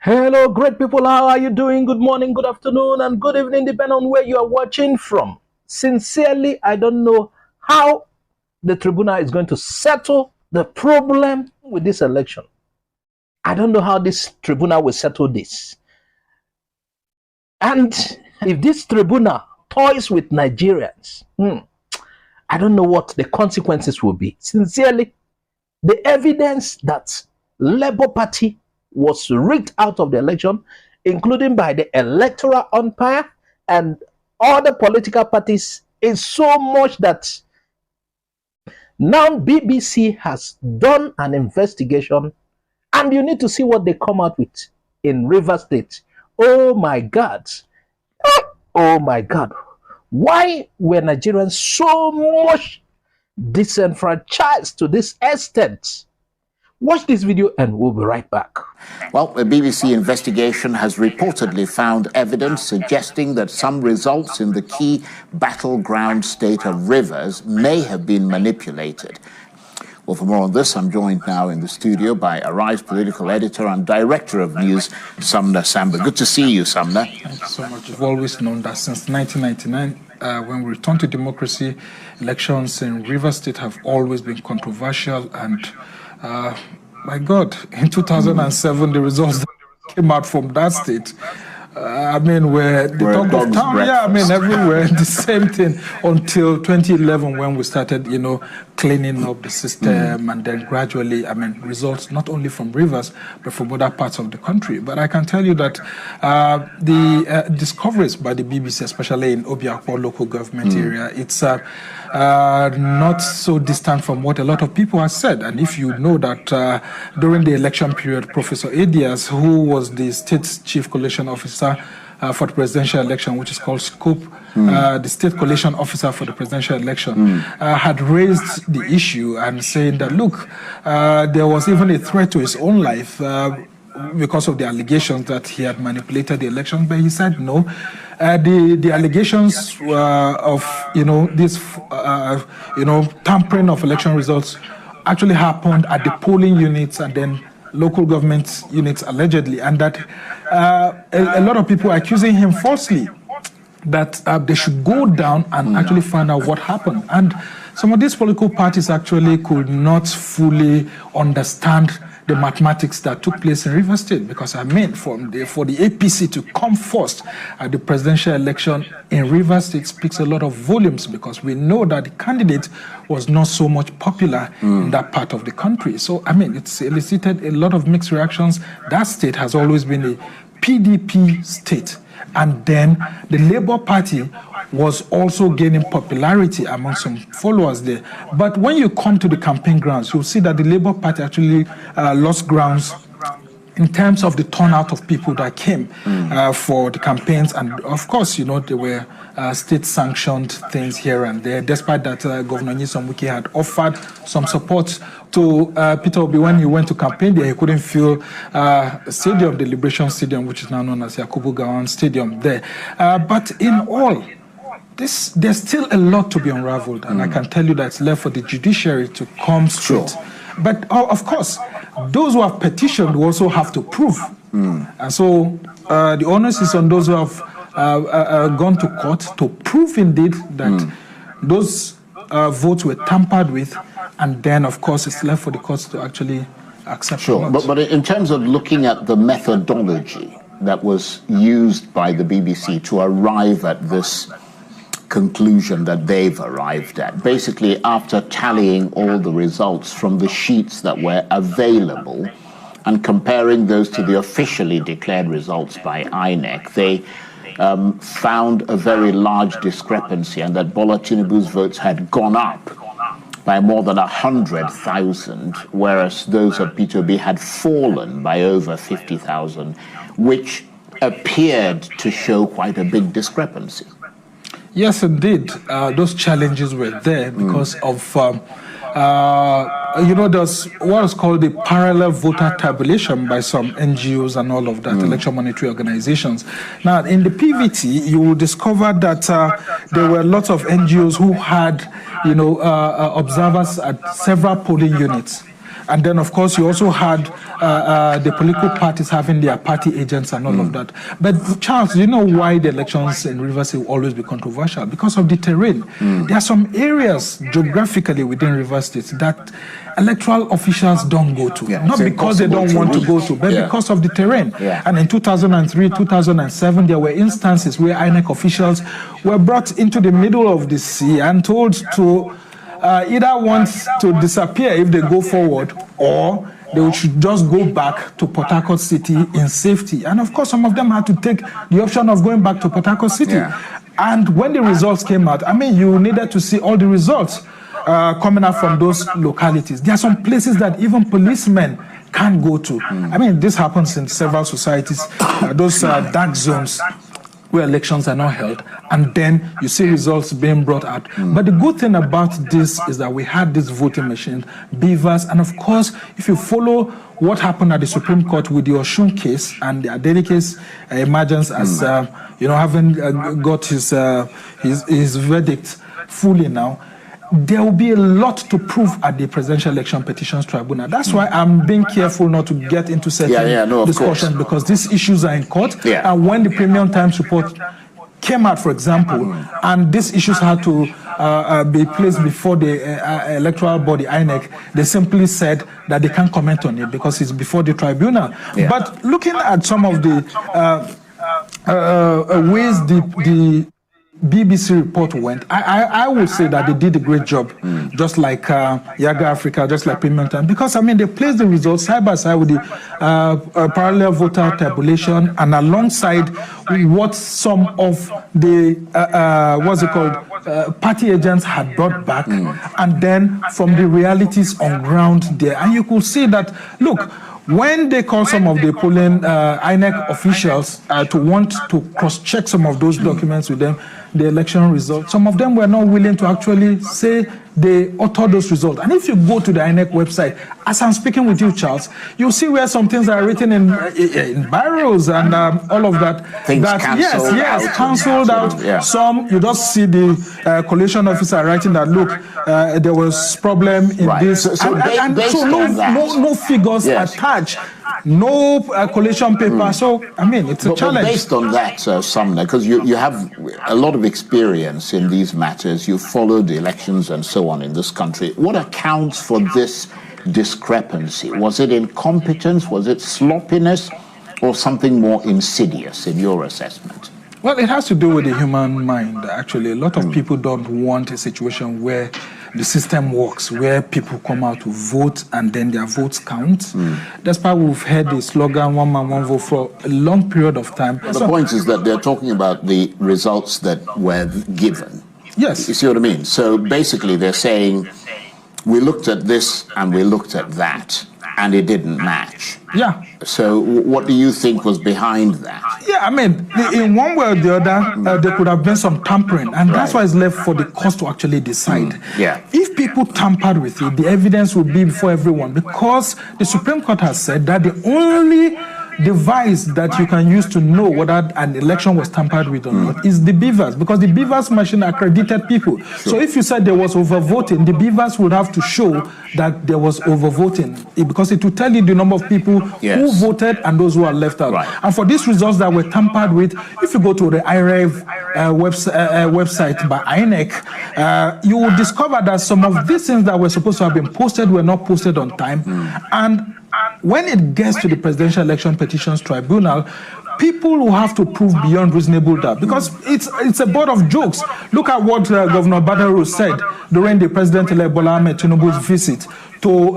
Hello, great people. How are you doing? Good morning, good afternoon, and good evening, depending on where you are watching from. Sincerely, I don't know how the tribunal is going to settle the problem with this election. I don't know how this tribunal will settle this. And if this tribunal toys with Nigerians, I don't know what the consequences will be. Sincerely, the evidence that Labour Party was rigged out of the election, including by the electoral umpire and other political parties, is so much that now BBC has done an investigation, and you need to see what they come out with in Rivers State. Oh my God. Oh my God. Why were Nigerians so much disenfranchised to this extent? Watch this video and we'll be right back. Well, a BBC investigation has reportedly found evidence suggesting that some results in the key battleground state of Rivers may have been manipulated. Well, for more on this, I'm joined now in the studio by Arise political editor and director of news, Sumner Samba. Good to see you, Sumner. Thank you so much. We've always known that since 1999, when we returned to democracy, elections in Rivers State have always been controversial. And my God, in 2007, the results that came out from that state, where the talk of town, everywhere, the same thing, until 2011 when we started, cleaning up the system, and then gradually, results not only from Rivers, but from other parts of the country. But I can tell you that the discoveries by the BBC, especially in Obiakpo local government area, it's not so distant from what a lot of people have said. And if you know that during the election period, Professor Edias, who was the state's chief coalition officer for the presidential election, which is called SCOPE, the state coalition officer for the presidential election, had raised the issue and saying that, look, there was even a threat to his own life because of the allegations that he had manipulated the election. But he said no. The allegations of this tampering of election results actually happened at the polling units and then local government units allegedly, and that a lot of people are accusing him falsely that they should go down and actually find out what happened. And some of these political parties actually could not fully understand the mathematics that took place in Rivers State, because for the APC to come first at the presidential election in Rivers State speaks a lot of volumes, because we know that the candidate was not so much popular in that part of the country. So, it's elicited a lot of mixed reactions. That state has always been a PDP state. And then the Labour Party was also gaining popularity among some followers there. But when you come to the campaign grounds, you'll see that the Labour Party actually lost grounds in terms of the turnout of people that came for the campaigns. And of course, there were state-sanctioned things here and there, despite that Governor Nyesom Wike had offered some support to Peter Obi when he went to campaign there. He couldn't fill stadium, the Liberation Stadium, which is now known as Yakubu Gowon Stadium there. But in all, there's still a lot to be unraveled, and I can tell you that it's left for the judiciary to come straight. Sure. But of course, those who have petitioned will also have to prove. And so the onus is on those who have gone to court to prove indeed that those votes were tampered with, and then of course it's left for the courts to actually accept. Sure, but in terms of looking at the methodology that was used by the BBC to arrive at this conclusion that they've arrived at, basically after tallying all the results from the sheets that were available and comparing those to the officially declared results by INEC, they found a very large discrepancy, and that Bola Tinubu's votes had gone up by more than 100,000, whereas those of Peter Obi had fallen by over 50,000, which appeared to show quite a big discrepancy. Yes, indeed. Those challenges were there because of, there's what is called the parallel voter tabulation by some NGOs and all of that, election monitoring organizations. Now, in the PVT, you will discover that there were lots of NGOs who had, observers at several polling units. And then, of course, you also had the political parties having their party agents and all of that. But Charles, do you know why the elections in Rivers will always be controversial? Because of the terrain. There are some areas geographically within Rivers State that electoral officials don't go to. Not because they don't want to go to, but because of the terrain. And in 2003, 2007, there were instances where INEC officials were brought into the middle of the sea and told to either want to disappear if they go forward, or they should just go back to Port Harcourt City in safety. And of course, some of them had to take the option of going back to Port Harcourt City. And when the results came out, I mean, you needed to see all the results coming out from those localities. There are some places that even policemen can't go to. I mean, this happens in several societies, those dark zones where elections are not held, and then you see results being brought out. But the good thing about this is that we had this voting machine, beavers, and of course, if you follow what happened at the Supreme Court with the Oshun case, and the Adeli case emergence as, having got his verdict fully now, there will be a lot to prove at the Presidential Election Petitions Tribunal. That's why I'm being careful not to get into certain discussions, because these issues are in court. And when the Premium Times report came out, for example, and these issues had to be placed before the electoral body, INEC, they simply said that they can't comment on it because it's before the tribunal. But looking at some of the ways the BBC report went, I would say that they did a great job, just like Yaga Africa, just like Premium Time, because I mean they placed the results side by side with the parallel voter tabulation, and alongside what some of the party agents had brought back, and then from the realities on ground there, and you could see that, look, when they call some of the polling INEC officials to want to cross-check some of those documents with them, the election results, some of them were not willing to actually say they authored those results. And if you go to the INEC website, as I'm speaking with you, Charles, you'll see where some things are written in biros and all of that. Cancelled out. Some, you just see the collation officer writing that, look, there was problem in this. So no figures attached. No collation paper. So, I mean, it's a challenge. But based on that, Sumner, because you have a lot of experience in these matters, you followed the elections and so on in this country. What accounts for this discrepancy? Was it incompetence? Was it sloppiness? Or something more insidious in your assessment? Well, it has to do with the human mind, actually. A lot of people don't want a situation where the system works, where people come out to vote and then their votes count. That's why we've heard the slogan, one man, one vote, for a long period of time. The point is that they're talking about the results that were given. Yes. You see what I mean? So basically they're saying, we looked at this and we looked at that, and it didn't match. Yeah. So what do you think was behind that? Yeah, I mean, in one way or the other, there could have been some tampering, and that's why it's left for the courts to actually decide. If people tampered with it, the evidence will be before everyone, because the Supreme Court has said that the only device that you can use to know whether an election was tampered with or not is the beavers, because the beavers machine accredited people. So if you said there was overvoting, the beavers would have to show that there was overvoting, because it will tell you the number of people who voted and those who are left out. And for these results that were tampered with, if you go to the IREV website by INEC, you will discover that some of these things that were supposed to have been posted were not posted on time. And when it gets to the Presidential Election Petitions Tribunal, people will have to prove beyond reasonable doubt, because it's a board of jokes. Look at what Governor Badaro said during the President-elect Bola Ahmed Tinubu's visit to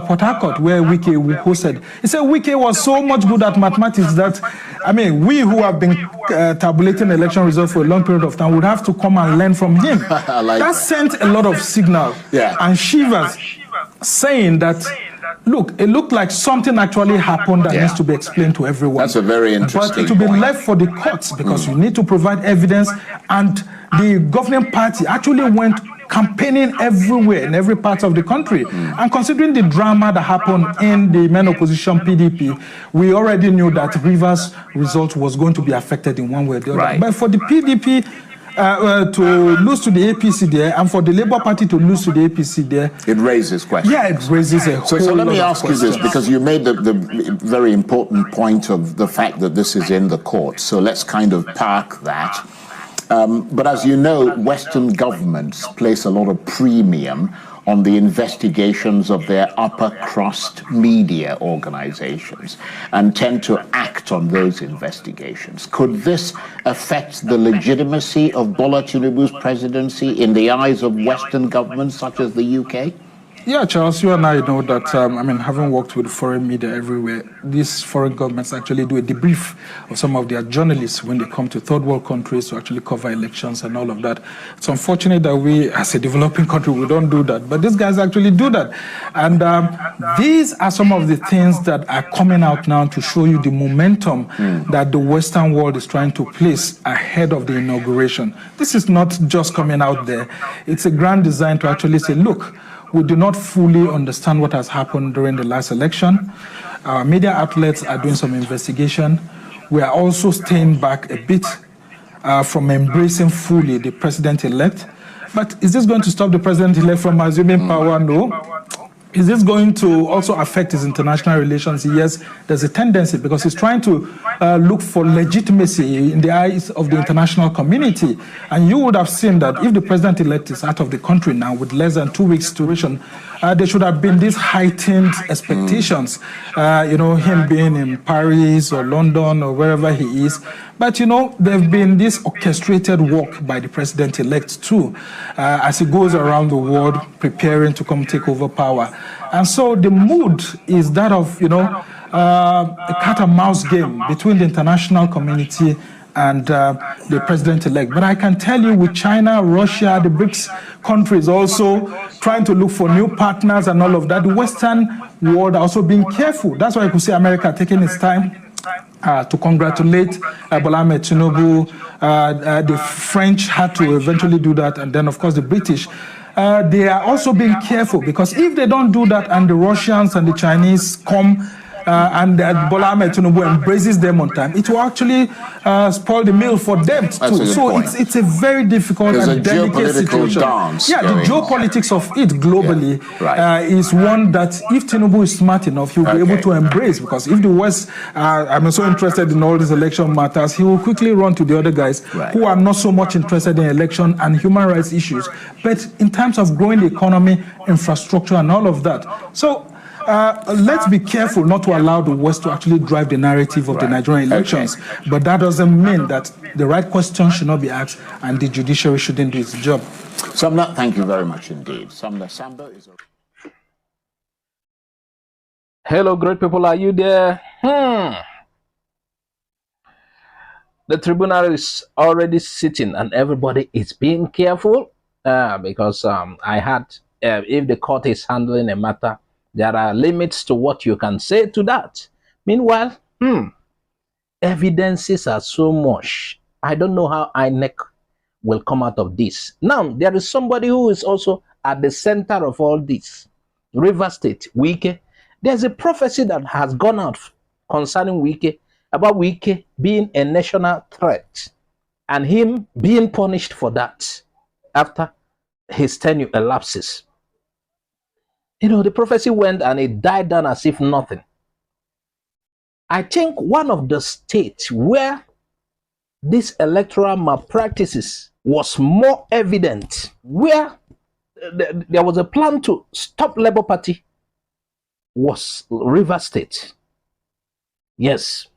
Port Harcourt, where Wike hosted. He said Wike was so much good at mathematics that, I mean, we who have been tabulating election results for a long period of time would have to come and learn from him. That sent a lot of signal and shivers, saying that, look, it looked like something actually happened that needs to be explained to everyone. That's a very interesting But it will be left for the courts, because you need to provide evidence, and the governing party actually went campaigning everywhere in every part of the country. And considering the drama that happened in the main opposition PDP, we already knew that Rivers' result was going to be affected in one way or the other. But for the PDP, lose to the APC there, and for the Labour Party to lose to the APC there, it raises questions. Yeah, it raises a whole So let lot me of ask you questions. this, because you made the very important point of the fact that this is in the court. So let's kind of park that. But as you know, Western governments place a lot of premium on the investigations of their upper crust media organizations and tend to act on those investigations. Could this affect the legitimacy of Bola Tinubu's presidency in the eyes of Western governments such as the UK? Yeah, Charles, you and I know that, having worked with foreign media everywhere, these foreign governments actually do a debrief of some of their journalists when they come to third world countries to actually cover elections and all of that. It's unfortunate that we, as a developing country, we don't do that. But these guys actually do that. And these are some of the things that are coming out now to show you the momentum that the Western world is trying to place ahead of the inauguration. This is not just coming out there. It's a grand design to actually say, look, we do not fully understand what has happened during the last election. Our media outlets are doing some investigation. We are also staying back a bit from embracing fully the president-elect. But is this going to stop the president-elect from assuming power? No. Is this going to also affect his international relations? Yes, there's a tendency because he's trying to look for legitimacy in the eyes of the international community. And you would have seen that if the president-elect is out of the country now with less than 2 weeks duration, there should have been these heightened expectations, him being in Paris or London or wherever he is. But, there have been this orchestrated work by the president-elect too, as he goes around the world preparing to come take over power. And so the mood is that of, a cat and mouse game between the international community and the president-elect. But I can tell you with China, Russia, the BRICS countries also trying to look for new partners and all of that, the Western world are also being careful. That's why you could see America taking its time to congratulate Bola Ahmed Tinubu. The French had to eventually do that, and then, of course, the British. They are also being careful because if they don't do that and the Russians and the Chinese come and Bola Ahmed Tinubu embraces them on time, it will actually spoil the meal for them too. So it's a very difficult and delicate situation. Yeah, the geopolitics of it globally is one that if Tinubu is smart enough, he'll be able to embrace, because if the West I'm so interested in all these election matters, he will quickly run to the other guys who are not so much interested in election and human rights issues, but in terms of growing the economy, infrastructure and all of that. So let's be careful not to allow the West to actually drive the narrative of the Nigerian elections. But that doesn't mean that the right question should not be asked and the judiciary shouldn't do its job. Sumner, thank you very much indeed. Sumner Sambo is a... Hello, great people. Are you there? The tribunal is already sitting and everybody is being careful because I had, if the court is handling a matter, there are limits to what you can say to that. Meanwhile, evidences are so much. I don't know how INEC will come out of this. Now, there is somebody who is also at the center of all this. Rivers State, Wike. There's a prophecy that has gone out concerning Wike, about Wike being a national threat and him being punished for that after his tenure elapses. The prophecy went and it died down as if nothing. I think one of the states where this electoral malpractices was more evident, where there was a plan to stop Labour Party, was Rivers State. Yes.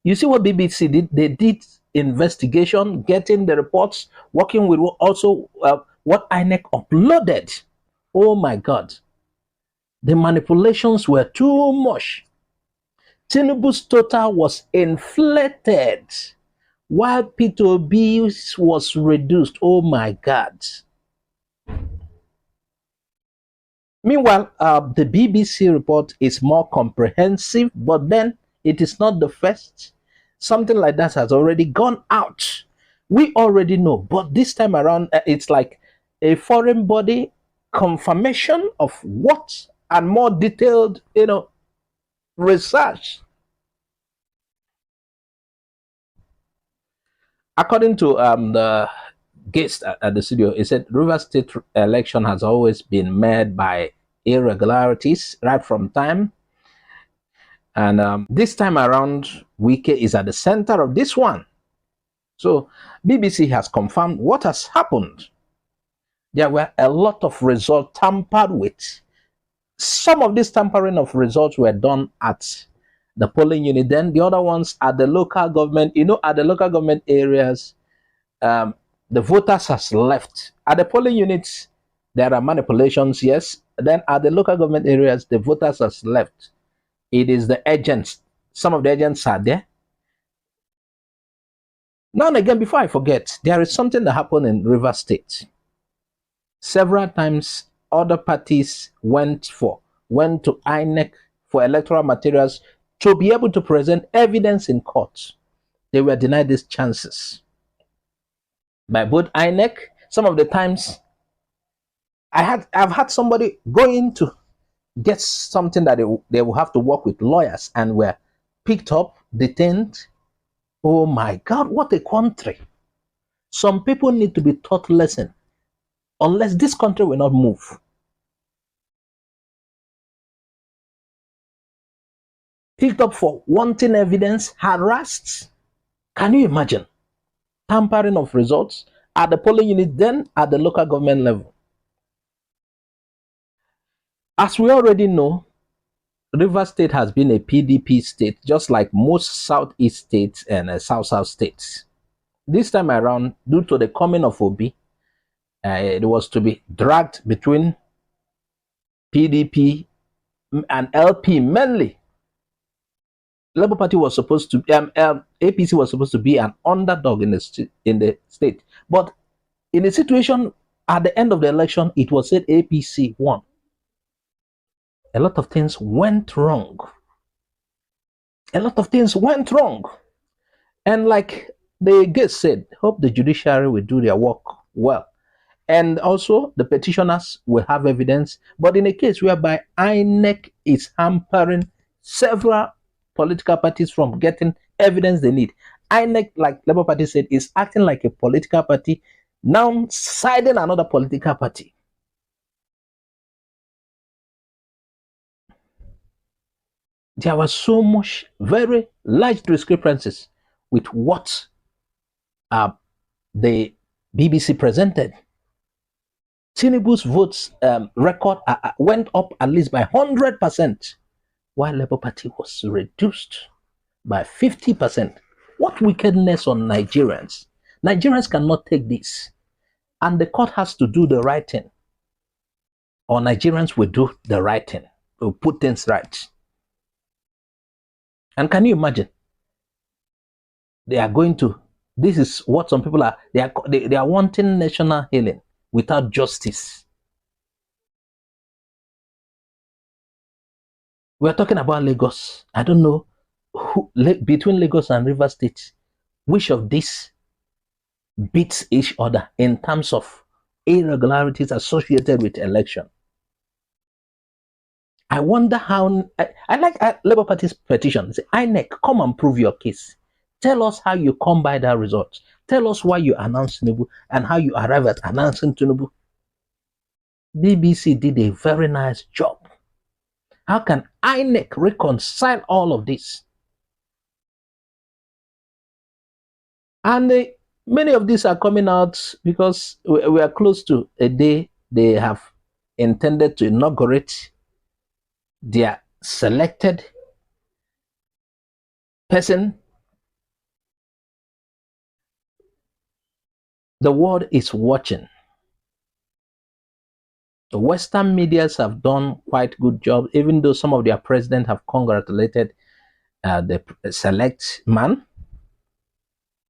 You see what BBC did? They did investigation, getting the reports, working with also what INEC uploaded. Oh my God. The manipulations were too much. Tinubu's total was inflated while P2B's was reduced. Oh my God. Meanwhile, the BBC report is more comprehensive, but then it is not the first. Something like that has already gone out. We already know, but this time around, it's like a foreign body confirmation of what and more detailed, research. According to the guest at the studio, he said Rivers State election has always been marred by irregularities right from time. And this time around, Wike is at the center of this one. So BBC has confirmed what has happened. There were a lot of results tampered with. Some of this tampering of results were done at the polling unit. Then the other ones at the local government. You know, at the local government areas, the voters has left. At the polling units, there are manipulations, yes. Then at the local government areas, the voters has left. It is the agents. Some of the agents are there. Now and again, before I forget, there is something that happened in Rivers State. Several times, other parties went to INEC for electoral materials to be able to present evidence in court. They were denied these chances by both INEC. Some of the times, I've had somebody going to get something that they will have to work with lawyers and were picked up, detained. Oh my God, what a country. Some people need to be taught lesson. Unless this country will not move. Picked up for wanting evidence, harassed. Can you imagine? Tampering of results at the polling unit, then at the local government level. As we already know, Rivers State has been a PDP state, just like most Southeast states and South states. This time around, due to the coming of Obi, it was to be dragged between PDP and LP mainly. Labour Party was supposed to, APC was supposed to be an underdog in the state. But in the situation at the end of the election, it was said APC won. A lot of things went wrong. A lot of things went wrong. And like the guest said, hope the judiciary will do their work well. And also the petitioners will have evidence. But in a case whereby INEC is hampering several political parties from getting evidence they need, INEC, like Labour Party said, is acting like a political party, now siding another political party. There was so much, very large discrepancies with what the BBC presented. Tinubu's votes record went up at least by 100%, while Labour Party was reduced by 50%. What wickedness on Nigerians. Nigerians cannot take this. And the court has to do the right thing. Or Nigerians will do the right thing. Will put things right. And can you imagine? They are going to, this is what some people are, they are wanting national healing without justice. We are talking about Lagos. I don't know who, between Lagos and Rivers State, which of these beats each other in terms of irregularities associated with election. I wonder how, I like Labour Party's petition. Say, INEC, come and prove your case. Tell us how you come by that result. Tell us why you announced Tinubu and how you arrive at announcing Tinubu. BBC did a very nice job. How can INEC reconcile all of this? And many of these are coming out because we are close to a day they have intended to inaugurate their selected person. The world is watching. The Western medias have done quite a good job, even though some of their presidents have congratulated the select man.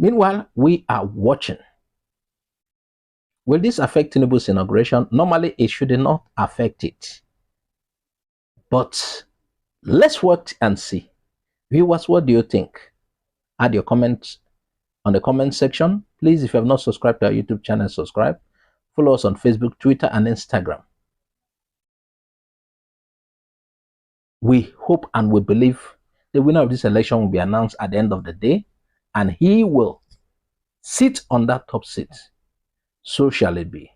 Meanwhile, we are watching. Will this affect Tinubu's inauguration? Normally, it should not affect it. But let's watch and see. Viewers, what do you think? Add your comments on the comment section. Please, if you have not subscribed to our YouTube channel, subscribe. Follow us on Facebook, Twitter, and Instagram. We hope and we believe the winner of this election will be announced at the end of the day, and he will sit on that top seat. So shall it be.